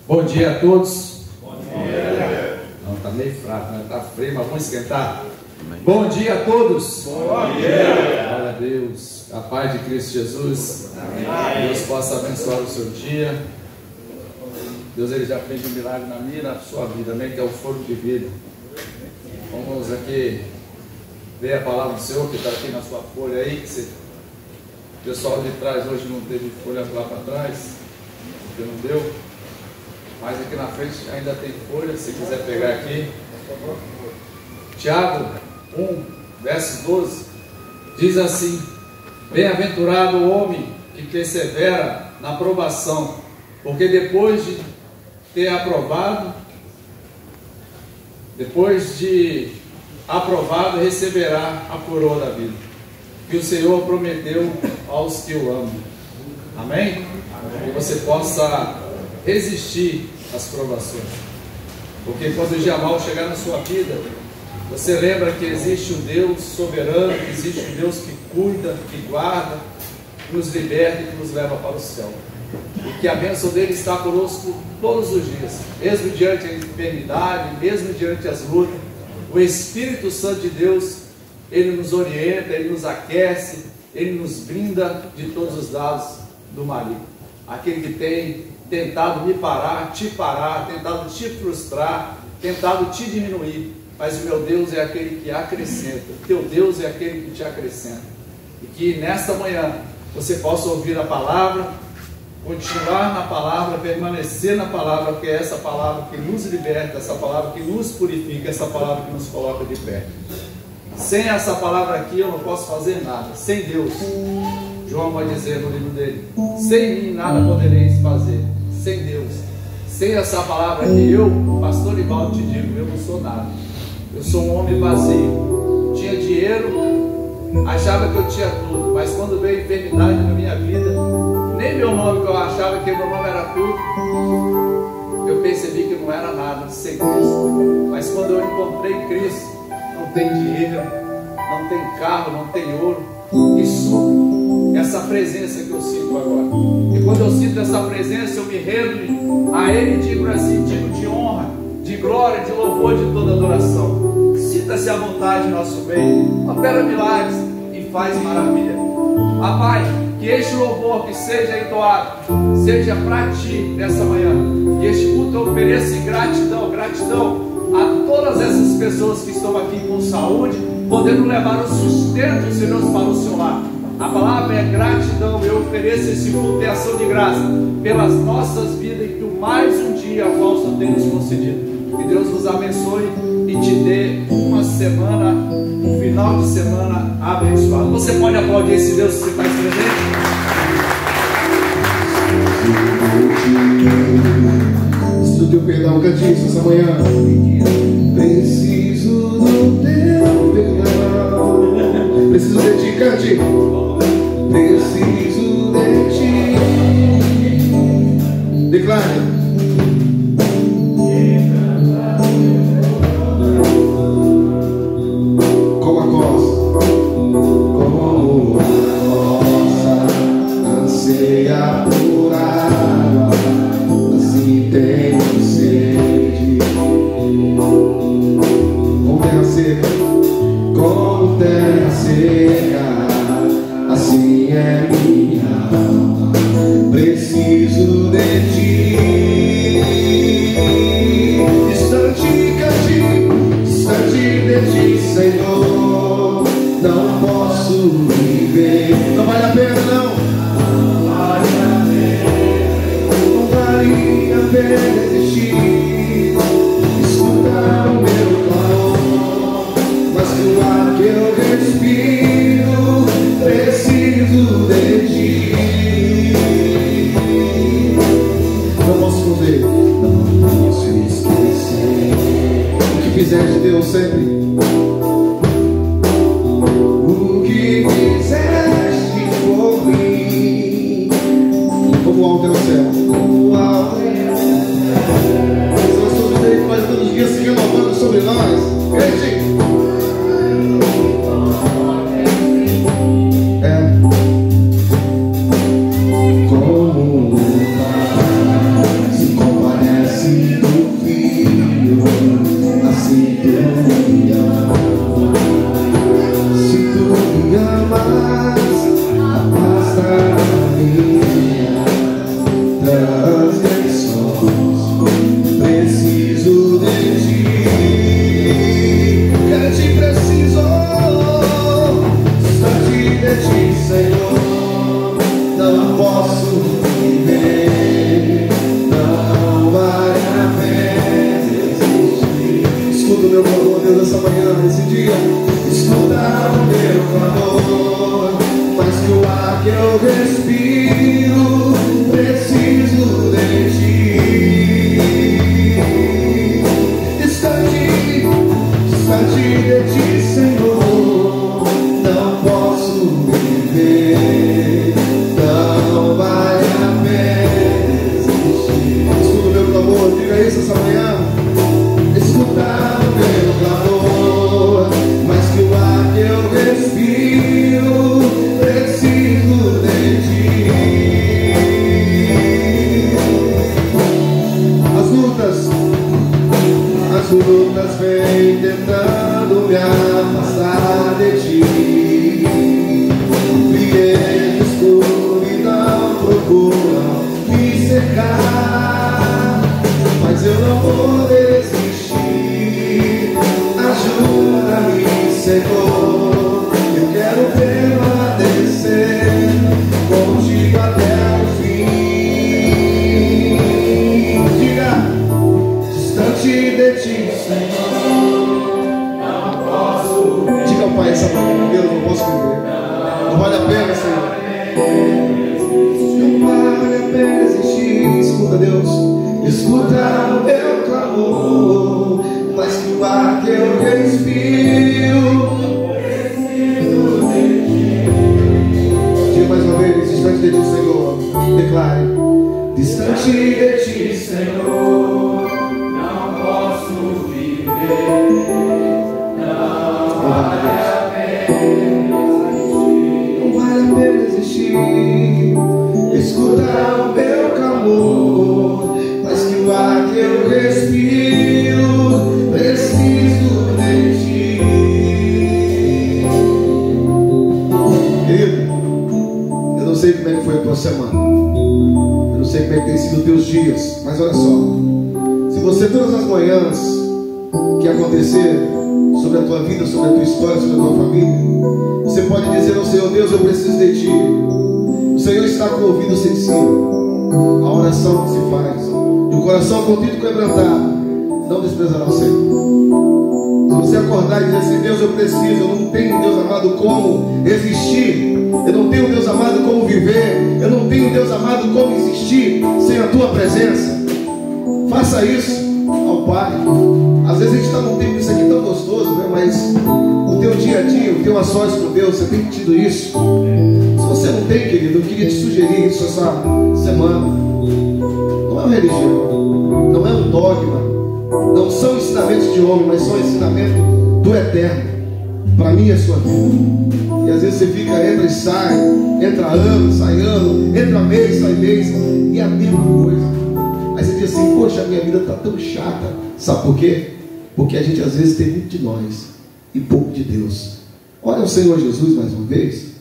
Bom dia a todos. Bom dia. Não, está meio fraco, né? Está frio, mas vamos esquentar. Bom dia a todos. Bom dia. Glória a Deus. A paz de Cristo Jesus. Amém. Deus possa abençoar o seu dia. Deus, Ele já fez um milagre na minha e na sua vida, amém? Que é o fôlego de vida. Vamos aqui ver a palavra do Senhor que está aqui na sua folha aí. Que o pessoal de trás hoje não teve folha lá para trás, porque não deu. Mas aqui na frente ainda tem folha, se quiser pegar aqui. Tiago 1, verso 12, diz assim: bem-aventurado o homem que persevera na provação, porque depois de ter aprovado, receberá a coroa da vida, que o Senhor prometeu aos que o amam. Amém? Que você possa resistir às provações, porque quando o dia mal chegar na sua vida, você lembra que existe um Deus soberano, que existe um Deus que cuida, que guarda, que nos liberta e que nos leva para o céu, e que a bênção dele está conosco todos os dias, mesmo diante da enfermidade, mesmo diante das lutas. O Espírito Santo de Deus, ele nos orienta, ele nos aquece, ele nos blinda de todos os lados do maligno. Aquele que tem tentado me parar, tentado te frustrar, tentado te diminuir, mas o meu Deus é aquele que acrescenta, o teu Deus é aquele que te acrescenta. E que nesta manhã você possa ouvir a palavra, continuar na palavra, permanecer na palavra, porque é essa palavra que nos liberta, essa palavra que nos purifica, essa palavra que nos coloca de pé. Sem essa palavra aqui eu não posso fazer nada. Sem Deus, João vai dizer no livro dele: sem mim nada podereis fazer. Sem Deus, sem essa palavra aqui, eu, pastor Ivaldo, te digo, eu não sou nada. Eu sou um homem vazio. Tinha dinheiro, achava que eu tinha tudo, mas quando veio a enfermidade na minha vida, nem meu nome, que eu achava que meu nome era tudo, eu percebi que não era nada sem Cristo. Mas quando eu encontrei Cristo, não tem dinheiro, não tem carro, não tem ouro, isso, essa presença que eu sinto agora. E quando eu sinto essa presença, eu me rendo a Ele, digo assim, digo de honra, de glória, de louvor, de toda adoração. Sinta-se à vontade, nosso bem, opera milagres e faz maravilha. Pai, que este louvor que seja entoado, seja para Ti nessa manhã, e este culto eu ofereço em gratidão a todas essas pessoas que estão aqui com saúde, podendo levar o sustento, Senhor, para o seu lar. A palavra é gratidão. Eu ofereço esse culto e ação de graça pelas nossas vidas, e que mais um dia possa ter nos concedido. Que Deus nos abençoe e te dê uma semana, um final de semana abençoado. Você pode aplaudir esse Deus que você faz presente? Se o teu perdão, cante isso essa manhã. Preciso do teu perdão. Preciso de ti, cante. Preciso de ti. Declare. Como a costa anseia por água, assim tenho sede. Como terra seca, como terra seca, assim é minha alma. Preciso de ti. Distante de ti, Senhor, não posso viver. Não vale a pena, não. Não vale a pena existir. Escutar o meu clamor, mas que o ar que eu respiro, preciso de ti. Não posso esconder, não posso esquecer o que fizer de Deus sempre. O que fizeste por mim, como alto é o céu, como alto é o céu. São as suas vidas, faz todos os dias se renovando sobre nós. Gente, como o mar se comparece transgressões, preciso de ti. Eu te preciso, distante de ti, Senhor. Não posso viver, não vale a pena existir. Escuta o meu clamor, Deus, nessa manhã, nesse dia. Escuta o meu clamor, mais que o ar que eu respiro, preciso de ti. Distante de ti, Senhor, não posso viver, não vale a pena existir. Escuta o meu clamor, diga isso essa manhã. Escuta o meu clamor, mais que o ar que eu respiro, preciso de ti. As lutas vêm tentando me afastar de ti. Frieza, escuridão procuram me cercar, mas eu não vou desistir. Ajuda-me, Senhor, eu quero permanecer contigo até o fim. Diga, distante de ti, Senhor, não posso viver. Diga ao Pai essa manhã, Deus, não posso viver. Não vale a pena, Senhor. Não vale a pena existir. Escuta, Deus, escuta o meu clamor, mas que o ar que eu respiro, preciso de ti. Diga mais uma vez, distante de ti, Senhor. Declare, distante de ti, Senhor, não posso viver, não vale a pena existir. Escuta o meu clamor, mas que o ar que eu respiro, preciso de ti. Querido, eu não sei como é que foi a tua semana, eu não sei como é que tem sido os teus dias, mas olha só, se você todas as manhãs que acontecer sobre a tua vida, sobre a tua história, sobre a tua família, você pode dizer ao Senhor: Deus, eu preciso de ti. O Senhor está com o ouvido sensível. A oração que se faz e o coração contrito e quebrantado não desprezará o Senhor. Se você acordar e dizer assim: Deus, eu preciso, eu não tenho, Deus amado, como existir, eu não tenho, Deus amado, como viver, eu não tenho, Deus amado, como existir sem a tua presença, faça isso ao Pai. Às vezes a gente está num tempo isso aqui tão gostoso, né? Mas o teu dia a dia, o teu a sós com Deus, você tem tido isso? Se você não tem, querido, eu queria te sugerir isso essa semana. Não é uma religião, não é um dogma, não são ensinamentos de homem, mas são ensinamentos do Eterno para mim e a sua vida. E às vezes você fica, entra e sai, entra ano, sai ano, entra mês, sai mês, e a mesma coisa. Aí você diz assim: poxa, a minha vida está tão chata. Sabe por quê? Porque a gente às vezes tem muito de nós e pouco de Deus. Olha o Senhor Jesus mais uma vez.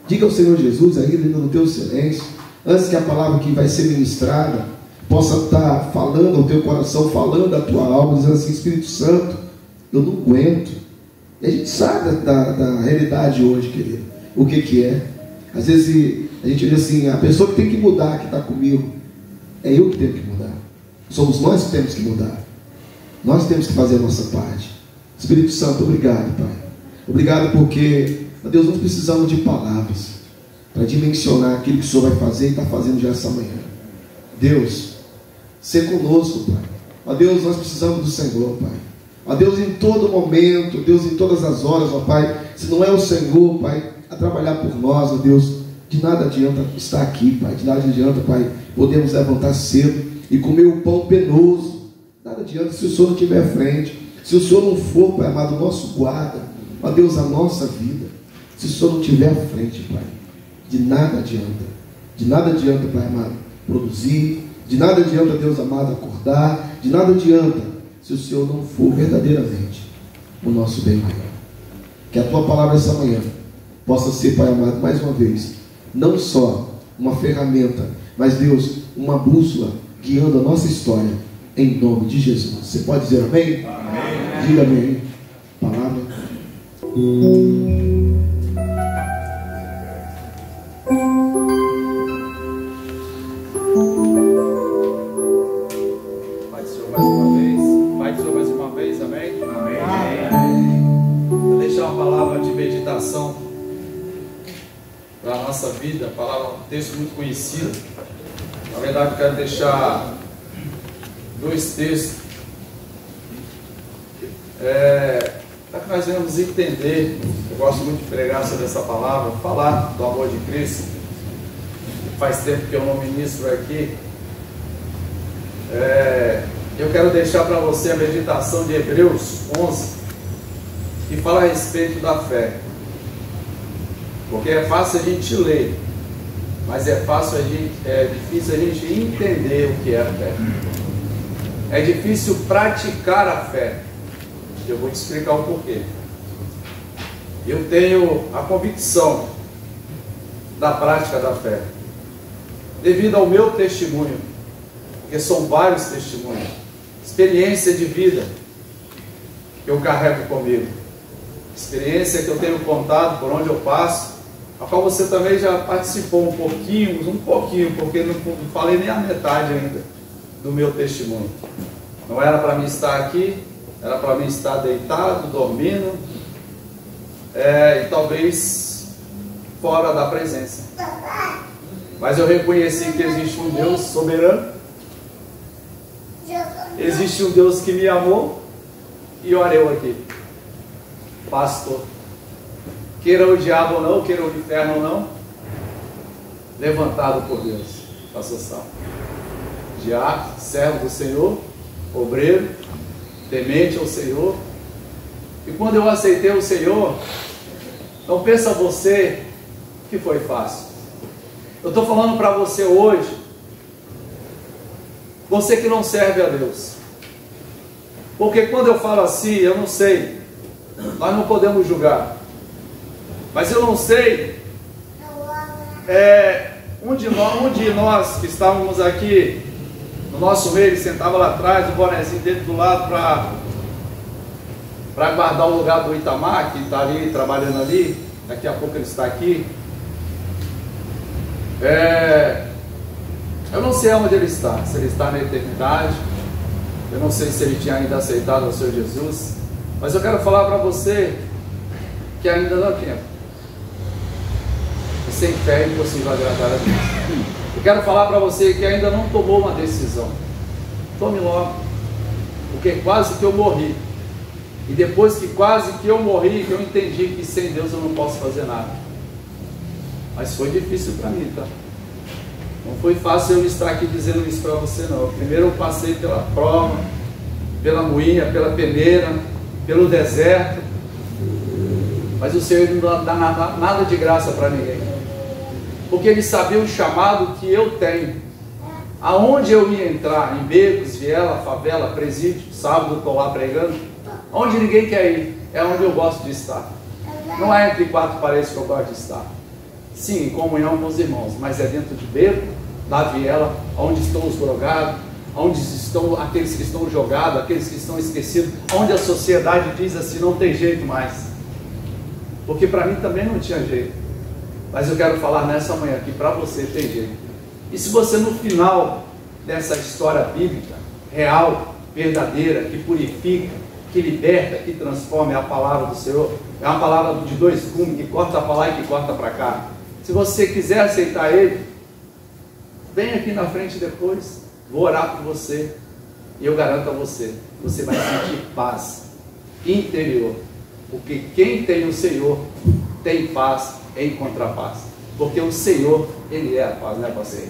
Diga ao Senhor Jesus aí, no teu silêncio, antes que a palavra que vai ser ministrada possa estar falando ao teu coração, falando à tua alma, dizendo assim: Espírito Santo, eu não aguento. E a gente sabe da realidade hoje, querido, o que é. Às vezes a gente diz assim: a pessoa que tem que mudar, que está comigo, é eu que tenho que mudar. Somos nós que temos que mudar. Nós temos que fazer a nossa parte. Espírito Santo, obrigado, Pai. Obrigado porque, Deus, nós precisamos de palavras para dimensionar aquilo que o Senhor vai fazer e está fazendo já essa manhã. Deus, ser conosco, Pai. Ó Deus, nós precisamos do Senhor, Pai. Ó Deus, em todo momento, Deus, em todas as horas, ó Pai, se não é o Senhor, Pai, a trabalhar por nós, ó Deus, de nada adianta estar aqui, Pai. De nada adianta, Pai, podemos levantar cedo e comer o pão penoso. Nada adianta se o Senhor não estiver à frente. Se o Senhor não for, Pai amado, o nosso guarda, ó Deus, a nossa vida. Se o Senhor não estiver à frente, Pai, de nada adianta. De nada adianta, Pai amado, produzir. De nada adianta, Deus amado, acordar. De nada adianta se o Senhor não for verdadeiramente o nosso bem maior. Que a Tua palavra essa manhã possa ser, Pai amado, mais uma vez, não só uma ferramenta, mas Deus, uma bússola guiando a nossa história, em nome de Jesus. Você pode dizer amém? Amém. Diga amém. Palavra. Pai do Senhor mais uma vez. Pai do Senhor mais uma vez, amém? Amém. Vou deixar uma palavra de meditação para a nossa vida, um texto muito conhecido. Na verdade, eu quero deixar 2 textos para que nós venhamos entender. Eu gosto muito de pregar sobre essa palavra, falar do amor de Cristo. Faz tempo que eu não ministro aqui. Eu quero deixar para você a meditação de Hebreus 11, que fala a respeito da fé. Porque é fácil a gente ler, mas é difícil a gente entender o que é a fé. É difícil praticar a fé. Eu vou te explicar o porquê. Eu tenho a convicção da prática da fé, devido ao meu testemunho, porque são vários testemunhos, experiência de vida que eu carrego comigo, experiência que eu tenho contado por onde eu passo, a qual você também já participou um pouquinho, porque não falei nem a metade ainda do meu testemunho. Não era para mim estar aqui, era para mim estar deitado, dormindo, e talvez fora da presença. Mas eu reconheci que existe um Deus soberano, existe um Deus que me amou, e olha eu aqui, pastor. Queira o diabo ou não, queira o inferno ou não, levantado por Deus, pastor Sal. Diácono, servo do Senhor, obreiro, temente ao Senhor. E quando eu aceitei o Senhor, não pensa você que foi fácil. Eu estou falando para você hoje, você que não serve a Deus. Porque quando eu falo assim, eu não sei, nós não podemos julgar. Mas eu não sei, um de nós que estávamos aqui no nosso meio, ele sentava lá atrás, o bonezinho dele do lado para guardar o lugar do Itamar, que está ali, trabalhando ali, daqui a pouco ele está aqui. Eu não sei onde ele está, se ele está na eternidade, eu não sei se ele tinha ainda aceitado o Senhor Jesus, mas eu quero falar para você que ainda dá tempo. E sem fé é impossível agradar a Deus. Eu quero falar para você que ainda não tomou uma decisão. Tome logo, porque quase que eu morri. E depois que quase que eu morri, que eu entendi que sem Deus eu não posso fazer nada. Mas foi difícil para mim, tá? Não foi fácil eu estar aqui dizendo isso para você, não. Primeiro eu passei pela prova, pela moinha, pela peneira, pelo deserto. Mas o Senhor não dá nada de graça para ninguém. Porque Ele sabia o chamado que eu tenho. Aonde eu ia entrar, em becos, viela, favela, presídio, sábado eu estou lá pregando. Onde ninguém quer ir, é onde eu gosto de estar. Não é entre 4 paredes que eu gosto de estar. Sim, em comunhão com os irmãos, mas é dentro de beco, da viela, onde estão os drogados, onde estão aqueles que estão jogados, aqueles que estão esquecidos, onde a sociedade diz assim, não tem jeito mais. Porque para mim também não tinha jeito. Mas eu quero falar nessa manhã que para você tem jeito. E se você no final dessa história bíblica, real, verdadeira, que purifica, que liberta, que transforma, é a palavra do Senhor, é uma palavra de 2 gumes, que corta para lá e que corta para cá. Se você quiser aceitar Ele, vem aqui na frente depois, vou orar por você, e eu garanto a você, você vai sentir paz interior, porque quem tem o Senhor, tem paz e encontra paz, porque o Senhor, Ele é a paz, não é você?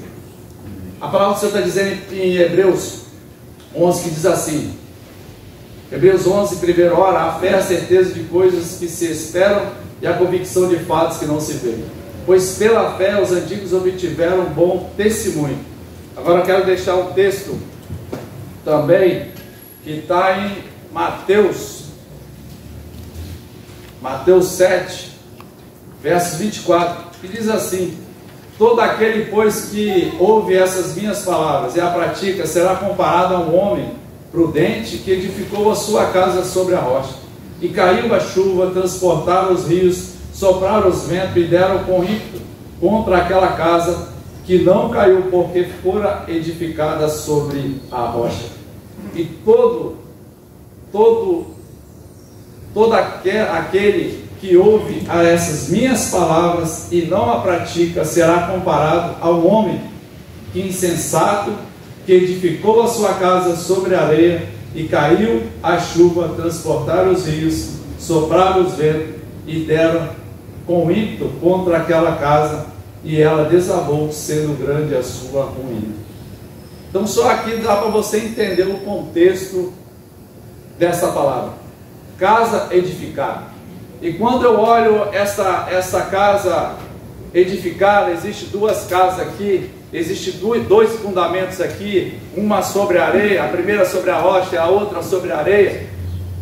A palavra do Senhor está dizendo em Hebreus 11, que diz assim, Hebreus 11, primeira hora, a fé é a certeza de coisas que se esperam e a convicção de fatos que não se veem. Pois pela fé os antigos obtiveram bom testemunho. Agora eu quero deixar um texto também que está em Mateus 7, versos 24, que diz assim, Todo aquele, pois, que ouve essas minhas palavras e a pratica, será comparado a um homem prudente que edificou a sua casa sobre a rocha. E caiu a chuva, transportaram os rios, sopraram os ventos e deram com ímpeto contra aquela casa, que não caiu, porque fora edificada sobre a rocha. E todo aquele que ouve a essas minhas palavras e não a pratica, será comparado ao homem que insensato, que edificou a sua casa sobre a areia, e caiu a chuva, transportaram os rios, sopraram os ventos e deram com ímpeto contra aquela casa, e ela desabou, sendo grande a sua ruína. Então só aqui dá para você entender o contexto dessa palavra. Casa edificada. E quando eu olho essa casa edificada, existe duas casas aqui, existe dois fundamentos aqui, uma sobre a areia, a primeira sobre a rocha e a outra sobre a areia.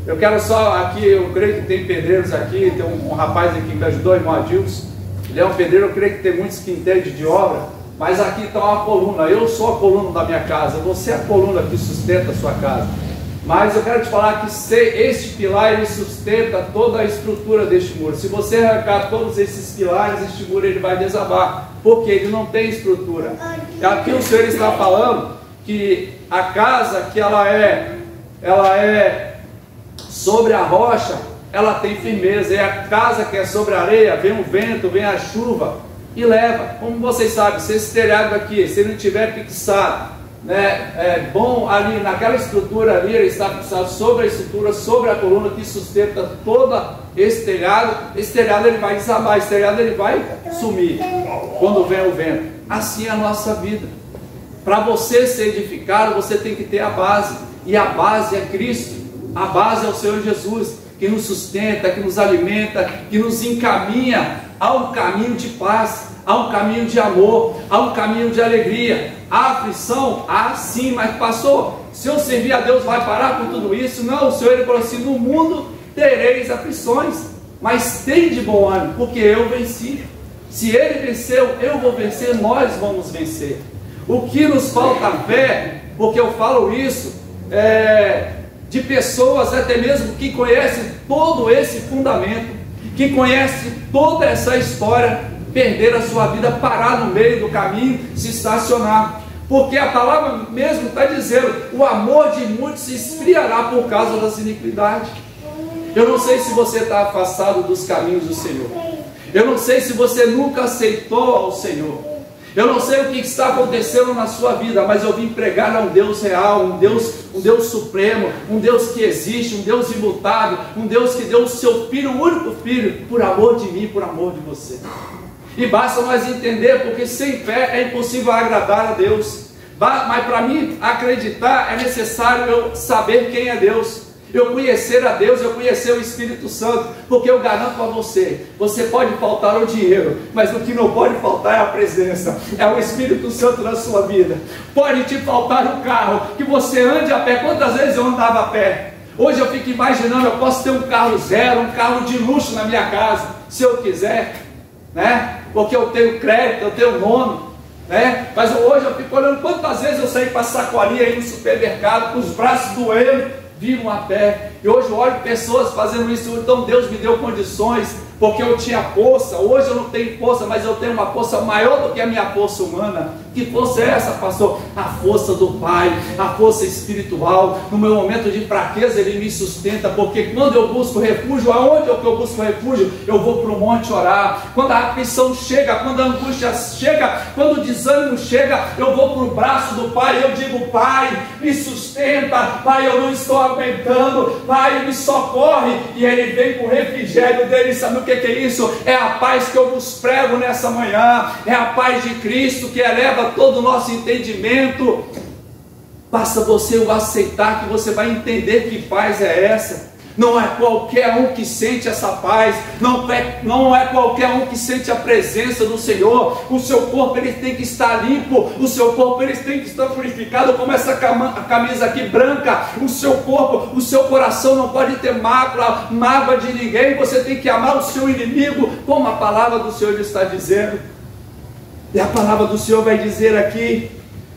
Eu quero só aqui, eu creio que tem pedreiros aqui, tem um rapaz aqui que me ajudou, o irmão Adilson, ele é um pedreiro, eu creio que tem muitos que entendem de obra, mas aqui está uma coluna, eu sou a coluna da minha casa, você é a coluna que sustenta a sua casa. Mas eu quero te falar que este pilar, ele sustenta toda a estrutura deste muro. Se você arrancar todos esses pilares, este muro ele vai desabar, porque ele não tem estrutura. Aqui o Senhor está falando que a casa que ela é sobre a rocha, ela tem firmeza. E a casa que é sobre a areia, vem o vento, vem a chuva e leva. Como vocês sabem, se esse telhado aqui, se ele não tiver fixado, bom ali naquela estrutura ali, ele está fixado sobre a estrutura, sobre a coluna que sustenta todo esse telhado ele vai desabar, esse telhado ele vai sumir quando vem o vento. Assim é a nossa vida. Para você ser edificado, você tem que ter a base, e a base é Cristo, a base é o Senhor Jesus, que nos sustenta, que nos alimenta, que nos encaminha a um caminho de paz, há um caminho de amor, há um caminho de alegria. Há aflição? Há sim, mas passou. Se eu servir a Deus, vai parar com tudo isso? Não, o Senhor ele falou assim: no mundo tereis aflições, mas tem de bom ânimo, porque eu venci. Se ele venceu, eu vou vencer, nós vamos vencer. O que nos falta fé, porque eu falo isso, de pessoas até mesmo que conhecem todo esse fundamento, que conhecem toda essa história, perder a sua vida, parar no meio do caminho, se estacionar, porque a palavra mesmo está dizendo: o amor de muitos se esfriará por causa das iniquidades. Eu não sei se você está afastado dos caminhos do Senhor, eu não sei se você nunca aceitou ao Senhor, eu não sei o que está acontecendo na sua vida, mas eu vim pregar a um Deus real, um Deus supremo, um Deus que existe, um Deus imutável, um Deus que deu o seu Filho, o único Filho, por amor de mim, por amor de você. E basta nós entender, porque sem fé é impossível agradar a Deus. Mas para mim acreditar é necessário eu saber quem é Deus, eu conhecer a Deus, eu conhecer o Espírito Santo, porque eu garanto a você, você pode faltar o dinheiro, mas o que não pode faltar é a presença, é o Espírito Santo na sua vida. Pode te faltar o carro, que você ande a pé. Quantas vezes eu andava a pé? Hoje eu fico imaginando, eu posso ter um carro zero, um carro de luxo na minha casa, se eu quiser, porque eu tenho crédito, eu tenho nome, mas hoje eu fico olhando quantas vezes eu saí para a sacolinha aí no supermercado, com os braços doendo, viram a pé. E hoje eu olho pessoas fazendo isso. Então Deus me deu condições, porque eu tinha força. Hoje eu não tenho força, mas eu tenho uma força maior do que a minha força humana. Que força é essa, pastor? A força do Pai, a força espiritual. No meu momento de fraqueza ele me sustenta, porque quando eu busco refúgio, aonde é que eu busco refúgio? Eu vou para o monte orar. Quando a aflição chega, quando a angústia chega, quando o desânimo chega, eu vou para o braço do Pai. Eu digo: Pai, me sustenta. Pai, eu não estou aguentando. Pai, me socorre. E ele vem com o refrigério dele. Sabe o que é isso? É a paz que eu vos prego nessa manhã. É a paz de Cristo que eleva todo o nosso entendimento. Basta você o aceitar, que você vai entender que paz é essa. Não é qualquer um que sente essa paz, não é qualquer um que sente a presença do Senhor. O seu corpo ele tem que estar limpo, o seu corpo ele tem que estar purificado, como essa camisa aqui branca. O seu corpo, o seu coração não pode ter mágoa de ninguém. Você tem que amar o seu inimigo, como a palavra do Senhor está dizendo. E a palavra do Senhor vai dizer aqui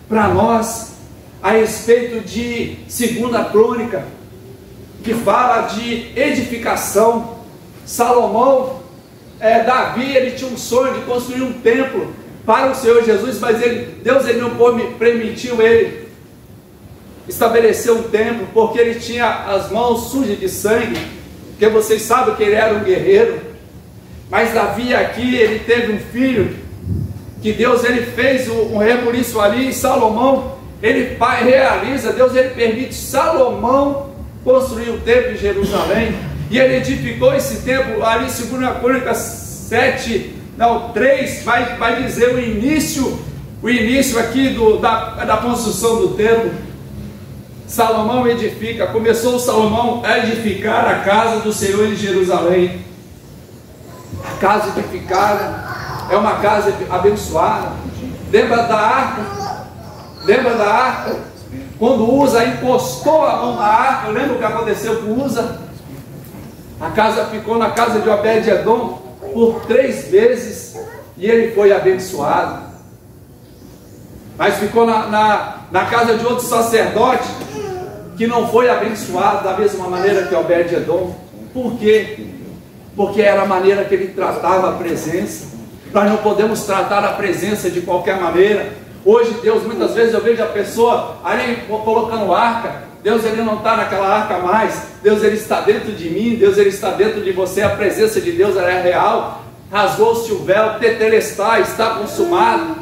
para nós a respeito de 2 Crônica, que fala de edificação. Salomão, Davi, ele tinha um sonho de construir um templo para o Senhor Jesus, mas Deus não permitiu ele estabelecer um templo, porque ele tinha as mãos sujas de sangue, porque vocês sabem que ele era um guerreiro. Mas Davi aqui, ele teve um filho, que Deus ele fez um rebuliço ali, e Salomão, ele realiza, Deus ele permite Salomão construir o templo em Jerusalém, e ele edificou esse templo ali, em 2 Crônica 3, vai dizer o início aqui da construção do templo. Salomão edifica, começou Salomão a edificar a casa do Senhor em Jerusalém. A casa edificada é uma casa abençoada. Lembra da arca? Quando Uza encostou a mão na arca, lembra o que aconteceu com Uza? A casa ficou na casa de Obed-Edom por 3 vezes e ele foi abençoado. Mas ficou na casa de outro sacerdote que não foi abençoado da mesma maneira que Obed-Edom. Por quê? Porque era a maneira que ele tratava a presença. Nós não podemos tratar a presença de qualquer maneira. Hoje Deus, muitas vezes eu vejo a pessoa ali colocando arca. Deus ele não está naquela arca mais. Deus ele está dentro de mim. Deus ele está dentro de você. A presença de Deus ela é real. Rasgou-se o véu, tetelestai, está consumado,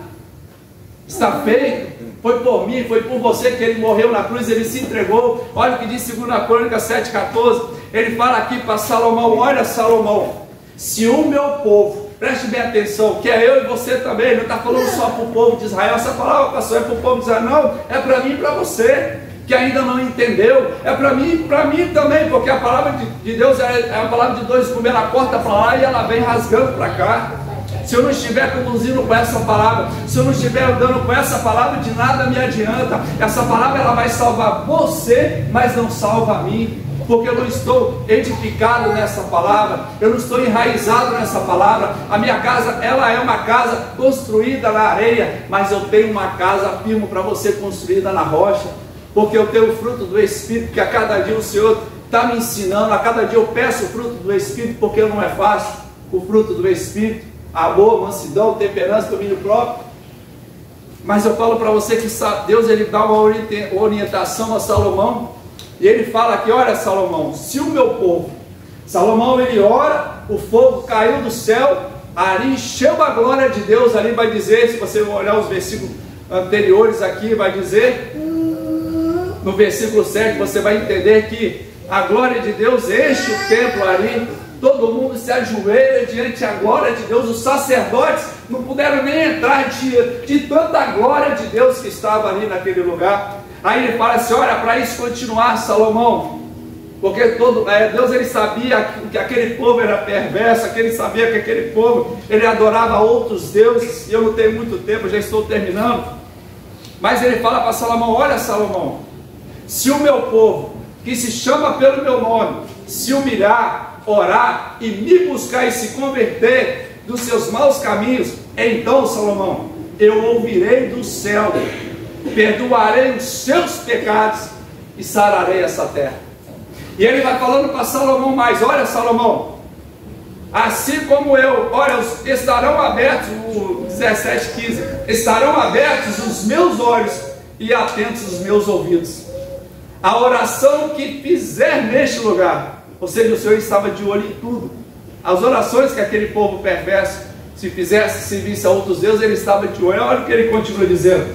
está feito. Foi por mim, foi por você que ele morreu na cruz, ele se entregou. Olha o que diz 2 Crônica 7,14. Ele fala aqui para Salomão: olha, Salomão, se o meu povo, preste bem atenção, que é eu e você também, ele não está falando só para o povo de Israel. Essa palavra, pastor, é para o povo de Israel? Não, é para mim e para você, que ainda não entendeu. É para mim e para mim também, porque a palavra de Deus é a palavra de dois comer, ela corta para lá e ela vem rasgando para cá. Se eu não estiver conduzindo com essa palavra, se eu não estiver andando com essa palavra, de nada me adianta. Essa palavra ela vai salvar você, mas não salva a mim, porque eu não estou edificado nessa palavra, eu não estou enraizado nessa palavra. A minha casa, ela é uma casa construída na areia, mas eu tenho uma casa, afirmo para você, construída na rocha, porque eu tenho o fruto do Espírito, que a cada dia o Senhor está me ensinando, a cada dia eu peço o fruto do Espírito, porque não é fácil o fruto do Espírito. Amor, mansidão, temperança, domínio próprio. Mas eu falo para você que Deus ele dá uma orientação a Salomão, e ele fala aqui: olha, Salomão, se o meu povo, Salomão ele ora, o fogo caiu do céu, ali encheu a glória de Deus. Ali vai dizer, se você olhar os versículos anteriores aqui, vai dizer, no versículo 7, você vai entender que a glória de Deus enche o templo ali. Todo mundo se ajoelha diante da glória de Deus. Os sacerdotes não puderam nem entrar de tanta glória de Deus que estava ali naquele lugar. Aí ele fala assim: olha, para isso continuar, Salomão, porque Deus ele sabia que aquele povo era perverso, ele sabia que aquele povo ele adorava outros deuses. E eu não tenho muito tempo, já estou terminando. Mas ele fala para Salomão: olha, Salomão, se o meu povo, que se chama pelo meu nome, se humilhar, orar e me buscar e se converter dos seus maus caminhos, então, Salomão, eu ouvirei do céu, perdoarei os seus pecados e sararei essa terra. E ele vai falando para Salomão mais: olha, Salomão, assim como eu, olha, estarão abertos, o 17:15, estarão abertos os meus olhos e atentos os meus ouvidos a oração que fizer neste lugar. Ou seja, o Senhor estava de olho em tudo. As orações que aquele povo perverso se fizesse, servisse a outros deuses, ele estava de olho. Olha o que ele continua dizendo: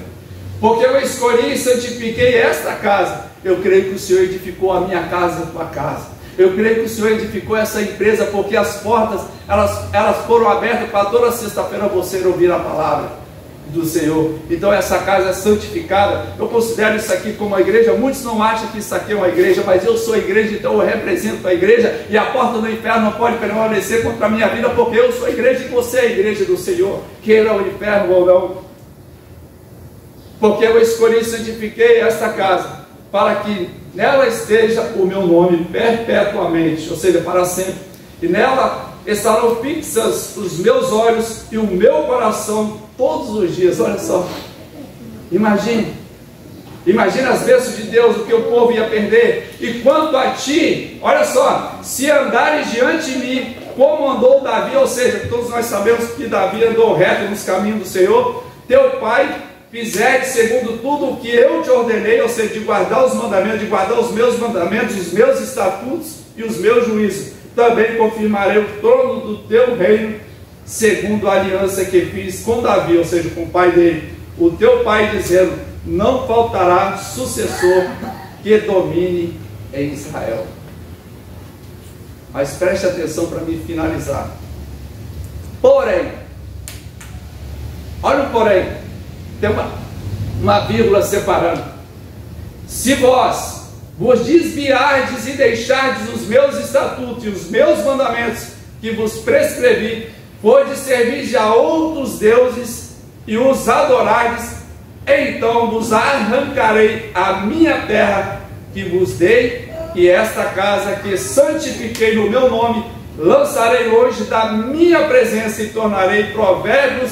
porque eu escolhi e santifiquei esta casa. Eu creio que o Senhor edificou a minha casa e a tua casa. Eu creio que o Senhor edificou essa empresa, porque as portas elas foram abertas para toda sexta-feira você ouvir a palavra do Senhor. Então essa casa é santificada. Eu considero isso aqui como uma igreja. Muitos não acham que isso aqui é uma igreja, mas eu sou a igreja, então eu represento a igreja, e a porta do inferno não pode permanecer contra a minha vida, porque eu sou a igreja e você é a igreja do Senhor, queira o inferno ou não. Porque eu escolhi e santifiquei esta casa, para que nela esteja o meu nome perpetuamente, ou seja, para sempre. E nela estarão fixas os meus olhos e o meu coração todos os dias. Olha só, imagine as bênçãos de Deus, o que o povo ia perder. E quanto a ti, olha só, se andares diante de mim, como andou Davi, ou seja, todos nós sabemos que Davi andou reto nos caminhos do Senhor, teu pai, fizeres segundo tudo o que eu te ordenei, ou seja, de guardar os mandamentos, de guardar os meus mandamentos, os meus estatutos e os meus juízos, também confirmarei o trono do teu reino, segundo a aliança que fiz com Davi, ou seja, com o pai dele, o teu pai, dizendo: não faltará sucessor que domine em Israel. Mas preste atenção para me finalizar. Porém, olha o porém, tem uma vírgula separando. Se vos desviardes e deixardes os meus estatutos e os meus mandamentos que vos prescrevi, podes servir a outros deuses e os adorardes, então vos arrancarei a minha terra que vos dei, e esta casa que santifiquei no meu nome, lançarei longe da minha presença e tornarei provérbios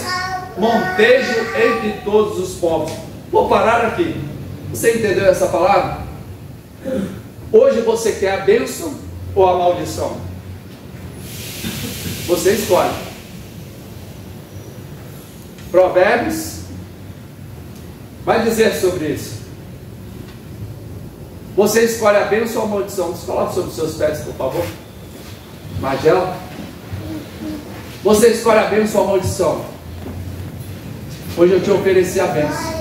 montejo entre todos os povos. Vou parar aqui. Você entendeu essa palavra? Hoje você quer a bênção ou a maldição? Você escolhe. Provérbios vai dizer sobre isso. Você escolhe a bênção ou a maldição? Você coloca sobre os seus pés, por favor. Magela. Você escolhe a bênção ou a maldição? Hoje eu te ofereci a bênção,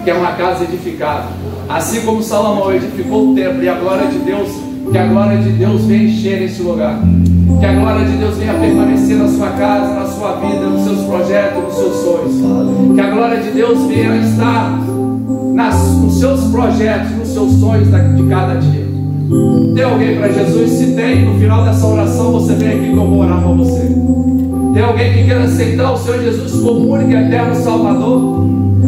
que é uma casa edificada. Assim como Salomão edificou o templo e a glória de Deus, que a glória de Deus venha encher esse lugar. Que a glória de Deus venha permanecer na sua casa, na sua vida, nos seus projetos, nos seus sonhos. Que a glória de Deus venha estar nos seus projetos, nos seus sonhos de cada dia. Tem alguém para Jesus? Se tem, no final dessa oração você vem aqui que eu vou orar para você. Tem alguém que quer aceitar o Senhor Jesus como único e eterno Salvador?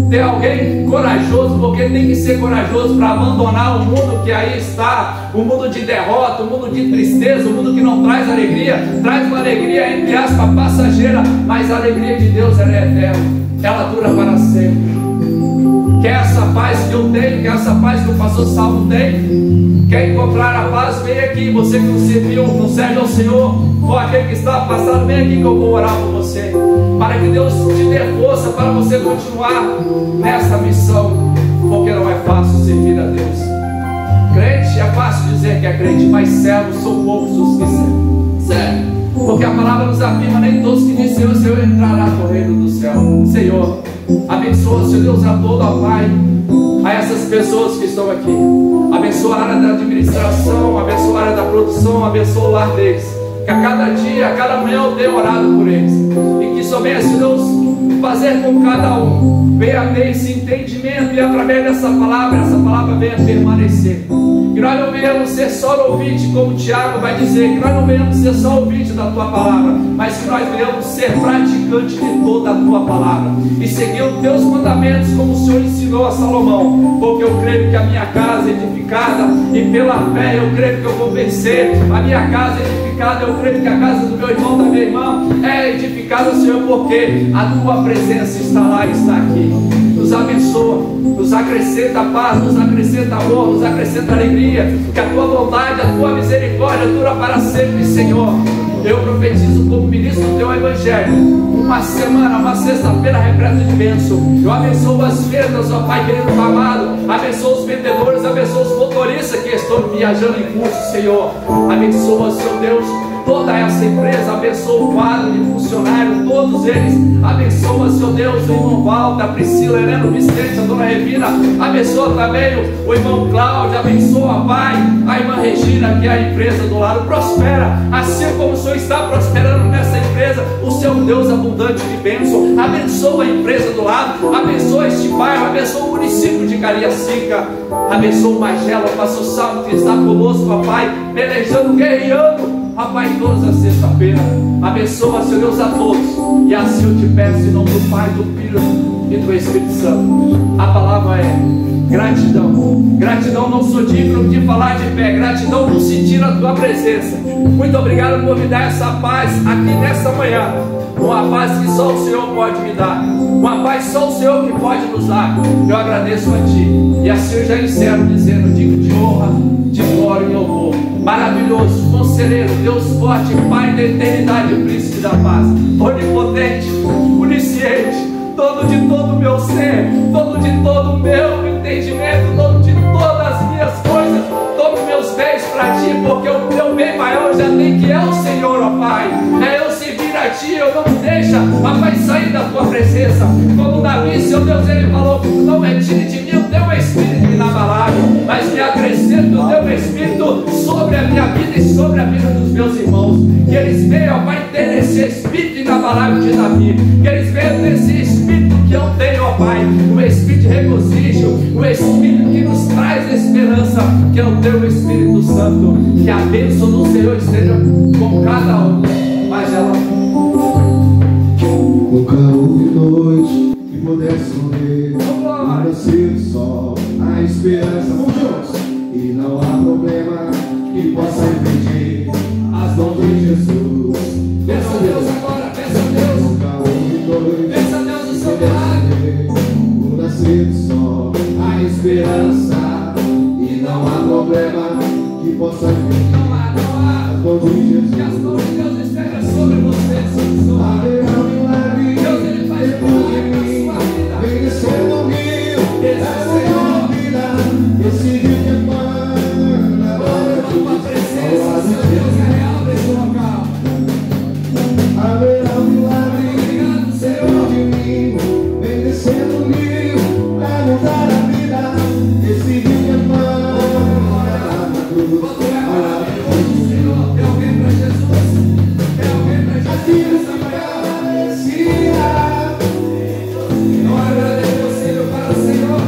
Tem alguém corajoso, porque tem que ser corajoso para abandonar o mundo que aí está, o mundo de derrota, o mundo de tristeza, o mundo que não traz alegria, traz uma alegria entre aspas passageira, mas a alegria de Deus ela é eterna, ela dura para sempre. Quer essa paz que eu tenho, quer essa paz que o pastor Salmo tem? Quer encontrar a paz? Vem aqui. Você que não serviu, não serve ao Senhor, ou aquele que está passado, vem aqui que eu vou orar por você, para que Deus te dê força para você continuar nessa missão, porque não é fácil servir a Deus. Crente, é fácil dizer que é crente, mas servos são poucos os que servem. Sério, porque a palavra nos afirma: nem todos que dizem o Senhor entrará no reino do céu. Senhor, abençoa, Senhor Deus, a todo, ó Pai, a essas pessoas que estão aqui. Abençoa a área da administração, abençoa a área da produção, abençoa o lar deles. Que a cada dia, a cada manhã eu tenha orado por eles. E que só venha, Senhor Deus, fazer com cada um venha ter esse entendimento, e através dessa palavra, essa palavra venha permanecer. Que nós não venhamos ser só ouvinte, como o Tiago vai dizer, que nós não venhamos ser só ouvinte da tua palavra, mas que nós venhamos ser praticantes de toda a tua palavra e seguir os teus mandamentos, como o Senhor ensinou a Salomão. Porque eu creio que a minha casa é edificada, e pela fé eu creio que eu vou vencer. A minha casa é edificada, eu creio que a casa do meu irmão, da minha irmã é edificada, Senhor, porque a tua presença está lá e está aqui. Nos abençoa, nos acrescenta paz, nos acrescenta amor, nos acrescenta alegria. Que a tua bondade, a tua misericórdia dura para sempre, Senhor. Eu profetizo como ministro do teu evangelho uma semana, uma sexta-feira repleta de bênção. Eu abençoo as vendas, ó Pai querido amado. Abençoo os vendedores, abençoo os motoristas que estão viajando em curso, Senhor. Abençoa, Senhor Deus, toda essa empresa. Abençoa o quadro de funcionários, todos eles. Abençoa, Senhor Deus, o irmão Walter, a Priscila, a Helena, o Vicente, a dona Revina. Abençoa também o irmão Cláudio. Abençoa, Pai, a irmã Regina, que é a empresa do lado. Prospera, assim como o Senhor está prosperando nessa empresa, o seu Deus abundante de bênção. Abençoa a empresa do lado, abençoa este bairro, abençoa o município de Cariacica. Abençoa o Magela, o pastor Salmo, que está conosco, papai, pelejando, guerreando, Pai, todas as sexta-feira. Abençoa, Senhor Deus, a todos. E assim eu te peço, em nome do Pai, do Filho e do Espírito Santo. A palavra é: Gratidão. Gratidão, não sou digno de falar de pé. Gratidão por sentir a tua presença. Muito obrigado por me dar essa paz aqui nessa manhã. Uma paz que só o Senhor pode me dar. Uma paz só o Senhor que pode nos dar. Eu agradeço a Ti. E assim eu já encerro dizendo: digno de honra, de glória e louvor. Maravilhoso, conselheiro, Deus forte, Pai da eternidade, Príncipe da paz, onipotente, onisciente, dono de todo o meu ser, dono de todo o meu entendimento, dono de todas as minhas coisas, tomo meus bens para Ti, porque o teu bem maior já tem, que é o Senhor, ó Pai. É eu servir a Ti, eu não me deixa, ó Pai, sair da Tua presença. Como Davi, Seu Deus, ele falou: não retire de mim o Teu Espírito inabalável, mas me acrescenta o Teu Espírito sobre a minha vida e sobre a vida dos meus irmãos. Que eles venham, ó Pai, ter esse Espírito inabalável de Davi, que eles venham ter esse Espírito que eu tenho, ó Pai, o Espírito de regozijo, o Espírito que nos traz esperança, que é o Teu Espírito Santo. Que a bênção do Senhor esteja com cada um, mas ela nunca houve noite que pudesse esconder o nascer do sol, a esperança. Vamos juntos. E não há problema que possa impedir as mãos de Jesus. Peça a Deus agora, peça a Deus. Nunca houve noite, Peça a Deus o seu milagre. o nascer do sol, a esperança. E não há problema que possa impedir Não há. as mãos de Jesus. Que as mãos de Deus estejam sobre você, sobre o seu lar. Haverá um milagre Deus, Ele faz milagre na sua vida. vem descendo o rio, Esse essa Senhor. é a vida, esse rio que emana. A tua presença, seu Deus, é real nesse local. Haverá um milagre, Obrigado, Senhor. Senhor de mim, vem descendo o rio, pra mudar a vida, esse rio que emana na cruz. Quanto é maravilhoso, Senhor. Tem alguém para Jesus? Tem alguém para Jesus Aquilo nessa que manhã? parecia, Não agradecer o Senhor para o Senhor.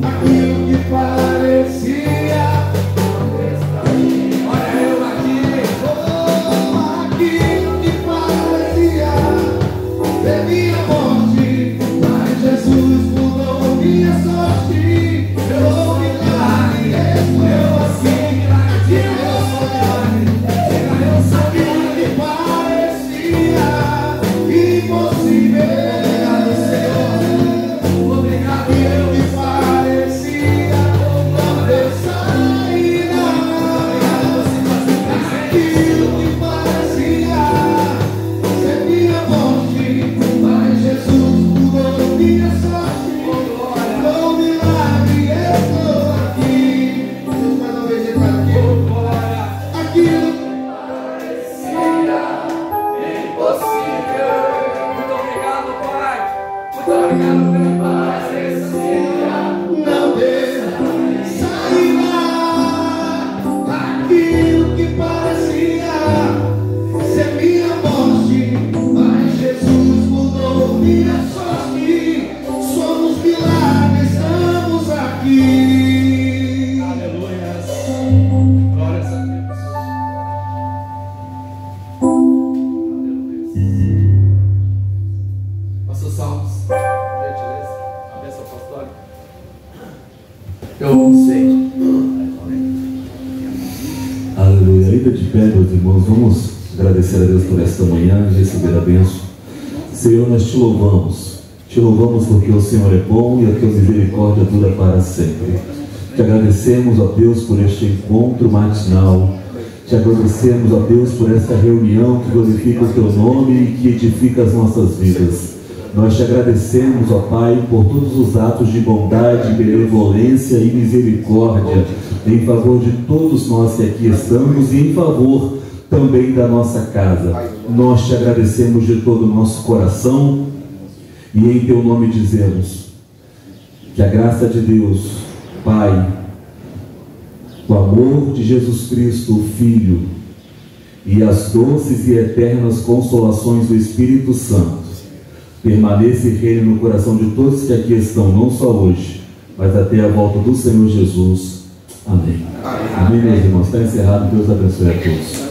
aquilo que parecia, Olha eu aqui. oh, aquilo que parecia ser minha morte, mas Jesus mudou minha sorte. Oh, milagre, eu assim, aquilo que parecia impossível. Obrigado, Aquilo Deus. que parecia não ter saída. Aquilo que parecia ser minha morte, mas Jesus mudou minha sorte. Oh, milagre, eu estou aqui. Deus, mais uma vez, declara aquilo. Glória. Aquilo Impossível. Muito obrigado, Pai. Muito obrigado pela tua presença, Senhor. não ter saída. Aquilo que parecia ser minha morte, mas Jesus mudou minha sorte. Somos milagres, estamos aqui. Aleluia. Glórias a Deus. Pastor Salmos, gentileza, a bênção apostólica. Eu não sei. Aleluia. Ainda de pé, meus irmãos, vamos agradecer a Deus por esta manhã e receber a bênção. Senhor, nós te louvamos. Te louvamos porque o Senhor é bom e a tua misericórdia dura para sempre. Te agradecemos, ó Deus, por este encontro matinal. Te agradecemos, ó Deus, por esta reunião que glorifica o teu nome e que edifica as nossas vidas. Nós te agradecemos, ó Pai, por todos os atos de bondade, benevolência e misericórdia em favor de todos nós que aqui estamos e em favor também da nossa casa. Nós te agradecemos de todo o nosso coração e em teu nome dizemos que a graça de Deus, Pai, o amor de Jesus Cristo, o Filho, e as doces e eternas consolações do Espírito Santo permaneça e reine no coração de todos que aqui estão, não só hoje, mas até a volta do Senhor Jesus. Amém. Amém, meus irmãos. Está encerrado. Deus abençoe a todos.